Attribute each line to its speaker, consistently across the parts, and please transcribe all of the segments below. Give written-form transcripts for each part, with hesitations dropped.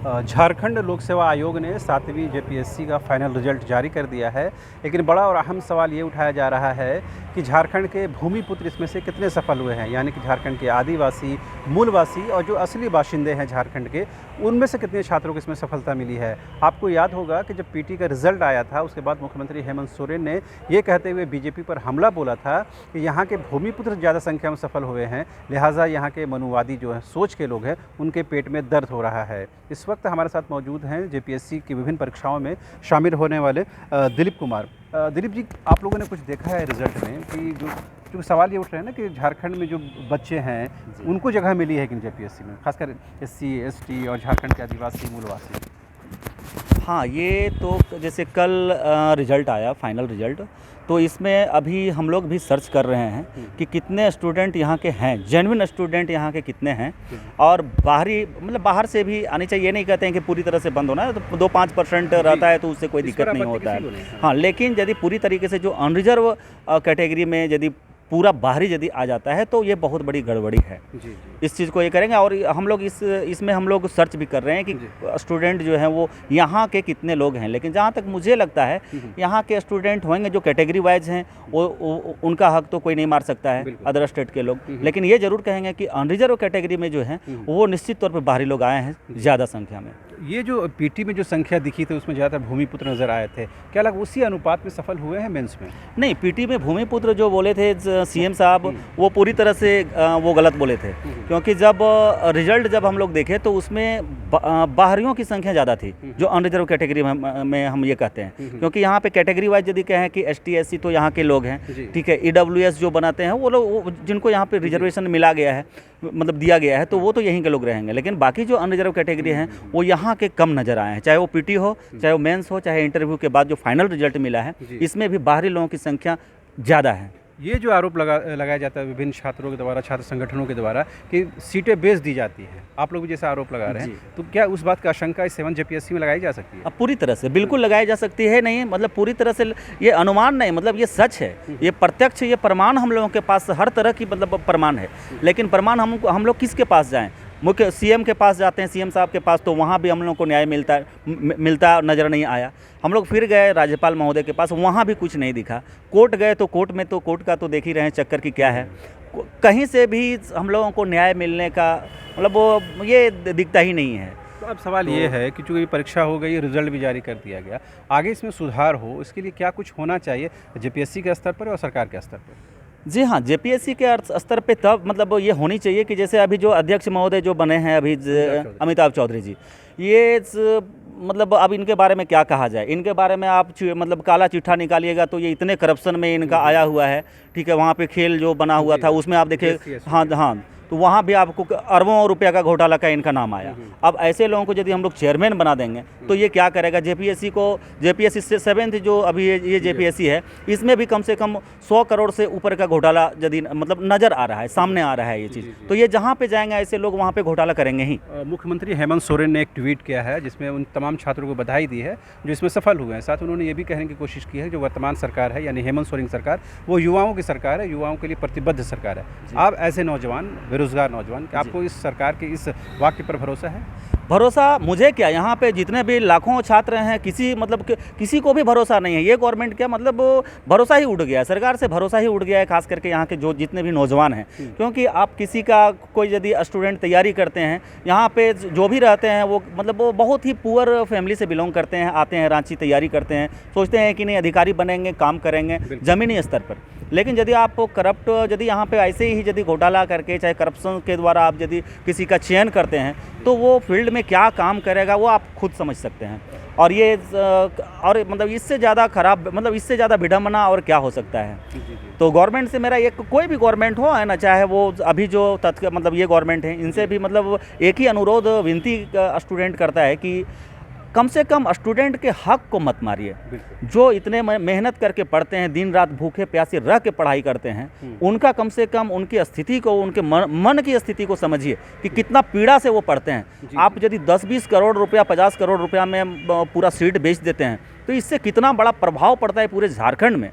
Speaker 1: झारखंड लोक सेवा आयोग ने 7वीं जेपीएससी का फाइनल रिजल्ट जारी कर दिया है। लेकिन बड़ा और अहम सवाल ये उठाया जा रहा है कि झारखंड के भूमिपुत्र इसमें से कितने सफल हुए हैं, यानी कि झारखंड के आदिवासी, मूलवासी और जो असली बाशिंदे हैं झारखंड के, उनमें से कितने छात्रों को इसमें सफलता मिली है। आपको याद होगा कि जब पीटी का रिजल्ट आया था उसके बाद मुख्यमंत्री हेमंत सोरेन ने ये कहते हुए बीजेपी पर हमला बोला था कि यहाँ के भूमिपुत्र ज़्यादा संख्या में सफल हुए हैं, लिहाजा यहाँ के मनुवादी जो है सोच के लोग हैं उनके पेट में दर्द हो रहा है। इस वक्त हमारे साथ मौजूद हैं जेपीएससी की विभिन्न परीक्षाओं में शामिल होने वाले दिलीप कुमार। दिलीप जी, आप लोगों ने कुछ देखा है रिजल्ट में कि जो सवाल ये उठ रहे हैं ना कि झारखंड में जो बच्चे हैं उनको जगह मिली है कि जेपीएससी में, खासकर एससी, एसटी और झारखंड के आदिवासी, मूलवासी।
Speaker 2: हाँ, ये तो जैसे कल रिज़ल्ट आया, फाइनल रिज़ल्ट, तो इसमें अभी हम लोग भी सर्च कर रहे हैं कि कितने स्टूडेंट यहाँ के हैं, जेन्युइन स्टूडेंट यहाँ के कितने हैं, और बाहरी मतलब बाहर से भी आने चाहिए। ये नहीं कहते हैं कि पूरी तरह से बंद होना है, तो 2-5% रहता है तो उससे कोई दिक्कत नहीं होता है। हाँ, लेकिन यदि पूरी तरीके से जो अनरिजर्व कैटेगरी में यदि पूरा बाहरी यदि आ जाता है तो ये बहुत बड़ी गड़बड़ी है। जी। इस चीज़ को ये करेंगे, और हम लोग इसमें हम लोग सर्च भी कर रहे हैं कि स्टूडेंट जो हैं वो यहाँ के कितने लोग हैं। लेकिन जहाँ तक मुझे लगता है यहाँ के स्टूडेंट होंगे जो कैटेगरी वाइज हैं, वो उनका हक तो कोई नहीं मार सकता है, अदर स्टेट के लोग। लेकिन ये जरूर कहेंगे कि अनरिजर्व कैटेगरी में जो है वो निश्चित तौर पर बाहरी लोग आए हैं ज़्यादा संख्या में।
Speaker 1: ये जो पीटी में जो संख्या दिखी थी उसमें ज़्यादातर भूमिपुत्र नज़र आए थे, क्या लगा उसी अनुपात में सफल हुए हैं मेंस में?
Speaker 2: नहीं, पीटी में भूमिपुत्र जो बोले थे सीएम साहब, वो पूरी तरह से वो गलत बोले थे, क्योंकि जब रिजल्ट जब हम लोग देखे तो उसमें बाहरियों की संख्या ज़्यादा थी, जो अनरिजर्व कैटेगरी में हम ये कहते हैं। क्योंकि यहाँ पे कैटेगरी वाइज यदि कहें कि एसटी, एससी तो यहाँ के लोग हैं, ठीक है। ईडब्ल्यूएस जो बनाते हैं वो लोग, जिनको यहाँ पे रिजर्वेशन मिला गया है, मतलब दिया गया है, तो वो तो यहीं के लोग रहेंगे। लेकिन बाकी जो अनरिजर्व कैटेगरी हैं वो यहाँ के कम नज़र आए हैं, चाहे वो पीटी हो, चाहे वो मेंस हो, चाहे इंटरव्यू के बाद जो फाइनल रिजल्ट मिला है, इसमें भी बाहरी लोगों की संख्या ज़्यादा है।
Speaker 1: ये जो आरोप लगाया जाता है विभिन्न छात्रों के द्वारा, छात्र संगठनों के द्वारा, कि सीटें बेच दी जाती हैं, आप लोग भी जैसा आरोप लगा रहे हैं, तो क्या उस बात का आशंका इस 7 जेपीएससी में लगाई जा सकती है?
Speaker 2: अब पूरी तरह से बिल्कुल लगाई जा सकती है, नहीं मतलब पूरी तरह से ये अनुमान नहीं, मतलब ये सच है, ये प्रत्यक्ष, ये प्रमाण हम लोगों के पास हर तरह की मतलब प्रमाण है। लेकिन प्रमाण हम लोग किसके पास जाएं? मुख्य सीएम के पास जाते हैं, सीएम साहब के पास, तो वहाँ भी हम लोगों को न्याय मिलता नज़र नहीं आया। हम लोग फिर गए राज्यपाल महोदय के पास, वहाँ भी कुछ नहीं दिखा। कोर्ट गए तो कोर्ट में तो कोर्ट का तो देख ही रहे हैं चक्कर की क्या है, कहीं से भी हम लोगों को न्याय मिलने का मतलब वो ये दिखता ही नहीं है।
Speaker 1: तो अब सवाल ये है कि चूँकि परीक्षा हो गई, रिजल्ट भी जारी कर दिया गया, आगे इसमें सुधार हो, इसके लिए क्या कुछ होना चाहिए जेपीएससी के स्तर पर और सरकार के स्तर पर?
Speaker 2: जी हाँ, जेपीएससी के स्तर पे तब मतलब ये होनी चाहिए कि जैसे अभी जो अध्यक्ष महोदय जो बने हैं अभी, अमिताभ चौधरी जी, ये मतलब अब इनके बारे में क्या कहा जाए। इनके बारे में आप मतलब काला चिट्ठा निकालिएगा तो ये इतने करप्शन में इनका आया हुआ है, ठीक है। वहाँ पे खेल जो बना हुआ था उसमें आप देखिए, हाँ हाँ, तो वहाँ भी आपको अरबों रुपया का घोटाला का इनका नाम आया। अब ऐसे लोगों को यदि हम लोग चेयरमैन बना देंगे तो ये क्या करेगा जेपीएससी को? जेपीएससी से 7th जो अभी ये जेपीएससी है, इसमें भी कम से कम 100 करोड़ से ऊपर का घोटाला यदि मतलब नज़र आ रहा है, सामने आ रहा है ये चीज़, तो ये जहाँ पे जाएंगे ऐसे लोग वहाँ पे घोटाला करेंगे ही।
Speaker 1: मुख्यमंत्री हेमंत सोरेन ने एक ट्वीट किया है जिसमें उन तमाम छात्रों को बधाई दी है जो इसमें सफल हुए हैं। साथ उन्होंने ये भी कहने की कोशिश की है जो वर्तमान सरकार है, यानी हेमंत सोरेन सरकार, वो युवाओं की सरकार है, युवाओं के लिए प्रतिबद्ध सरकार है। आप ऐसे नौजवान, बेरोजगार नौजवान, आपको इस सरकार के इस वाक्य पर भरोसा है?
Speaker 2: भरोसा मुझे क्या, यहाँ पे जितने भी लाखों छात्र हैं, किसी को भी भरोसा नहीं है। ये गवर्नमेंट क्या मतलब भरोसा ही उड़ गया है, सरकार से भरोसा ही उड़ गया है, खास करके यहाँ के जो जितने भी नौजवान हैं। क्योंकि आप किसी का कोई यदि स्टूडेंट तैयारी करते हैं, यहाँ पे जो भी रहते हैं वो मतलब वो बहुत ही पुअर फैमिली से बिलोंग करते हैं, आते हैं रांची, तैयारी करते हैं, सोचते हैं कि नहीं अधिकारी बनेंगे, काम करेंगे ज़मीनी स्तर पर। लेकिन यदि आप करप्ट, यदि यहाँ पे ऐसे ही यदि घोटाला करके, चाहे करप्शन के द्वारा आप यदि किसी का चयन करते हैं, तो वो फील्ड में क्या काम करेगा वो आप खुद समझ सकते हैं। और ये और मतलब इससे ज़्यादा खराब, मतलब इससे ज़्यादा विडम्बना और क्या हो सकता है। तो गवर्नमेंट से मेरा एक, कोई भी गवर्नमेंट हो है ना, चाहे वो अभी जो मतलब ये गवर्नमेंट है, इनसे भी मतलब एक ही अनुरोध, विनती स्टूडेंट करता है कि कम से कम स्टूडेंट के हक को मत मारिए। जो इतने मेहनत करके पढ़ते हैं, दिन रात भूखे प्यासे रह के पढ़ाई करते हैं, उनका कम से कम उनकी स्थिति को, उनके मन की स्थिति को समझिए कि कितना पीड़ा से वो पढ़ते हैं। आप यदि 10-20 करोड़ रुपया, 50 करोड़ रुपया में पूरा सीट बेच देते हैं तो इससे कितना बड़ा प्रभाव पड़ता है पूरे झारखंड में,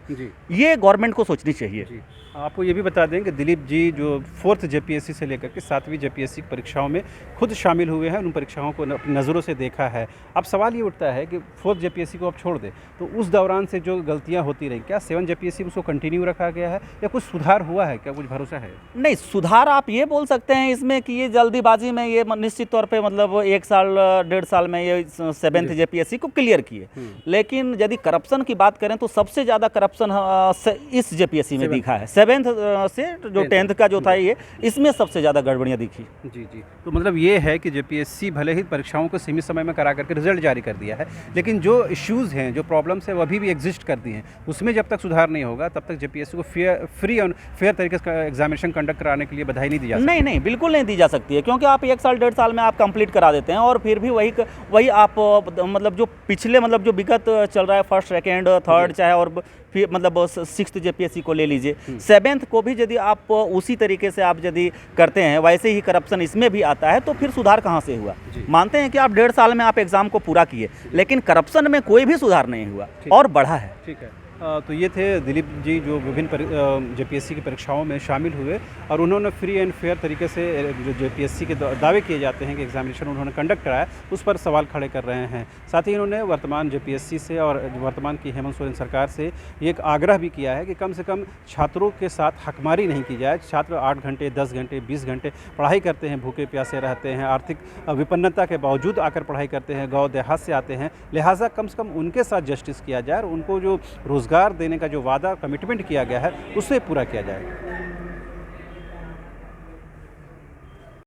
Speaker 2: ये गवर्नमेंट को सोचनी चाहिए।
Speaker 1: आपको ये भी बता दें कि दिलीप जी जो 4th जेपीएससी से लेकर के 7वीं जेपीएससी की परीक्षाओं में खुद शामिल हुए हैं, उन परीक्षाओं को अपनी नज़रों से देखा है। अब सवाल ये उठता है कि 4th जेपीएससी को आप छोड़ दें, तो उस दौरान से जो गलतियां होती रही, क्या 7 जेपीएससी में उसको कंटिन्यू रखा गया है या कुछ सुधार हुआ है? क्या कुछ भरोसा है?
Speaker 2: नहीं, सुधार आप ये बोल सकते हैं इसमें कि ये जल्दीबाजी में ये निश्चित तौर पे मतलब 1 साल 1.5 साल में ये 7th जेपीएससी को क्लियर किए। लेकिन यदि करप्शन की बात करें तो सबसे ज़्यादा करप्शन इस जेपीएससी में दिखा है। 7th से जो 10th का जो था ये, इसमें सबसे ज़्यादा गड़बड़ियाँ दिखी।
Speaker 1: जी जी, तो मतलब ये है कि जेपीएससी भले ही परीक्षाओं को सीमित समय में करा करके रिजल्ट जारी कर दिया है, लेकिन जो इश्यूज़ हैं, जो प्रॉब्लम्स हैं, वो अभी भी एग्जिस्ट करती हैं। उसमें जब तक सुधार नहीं होगा तब तक जेपीएससी को फ्री और फेयर तरीके से एग्जामिनेशन कंडक्ट कराने के लिए बधाई नहीं दी जा सकती।
Speaker 2: नहीं नहीं, बिल्कुल नहीं दी जा सकती है, क्योंकि आप 1 साल 1.5 साल में आप कंप्लीट करा देते हैं और फिर भी वही आप मतलब जो पिछले मतलब जो विगत चल रहा है 1st 2nd 3rd चाहे और फिर मतलब 6th जेपीएससी को ले लीजिए, 7th को भी यदि आप उसी तरीके से आप यदि करते हैं, वैसे ही करप्शन इसमें भी आता है, तो फिर सुधार कहाँ से हुआ? मानते हैं कि आप 1.5 साल में आप एग्ज़ाम को पूरा किए, लेकिन करप्शन में कोई भी सुधार नहीं हुआ और बढ़ा है।
Speaker 1: ठीक है, तो ये थे दिलीप जी जो विभिन्न जेपीएससी की परीक्षाओं में शामिल हुए और उन्होंने फ्री एंड फेयर तरीके से जो जेपीएससी के दावे किए जाते हैं कि एग्जामिनेशन उन्होंने कंडक्ट कराया, उस पर सवाल खड़े कर रहे हैं। साथ ही इन्होंने वर्तमान जेपीएससी से और वर्तमान की हेमंत सोरेन सरकार से ये एक आग्रह भी किया है कि कम से कम छात्रों के साथ हकमारी नहीं की जाए। छात्र 8 घंटे 10 घंटे 20 घंटे पढ़ाई करते हैं, भूखे प्यासे रहते हैं, आर्थिक विपन्नता के बावजूद आकर पढ़ाई करते हैं, गाँव देहात से आते हैं, लिहाजा कम से कम उनके साथ जस्टिस किया जाए और उनको जो रोज़गार देने का जो वादा कमिटमेंट किया गया है उससे पूरा किया जाए।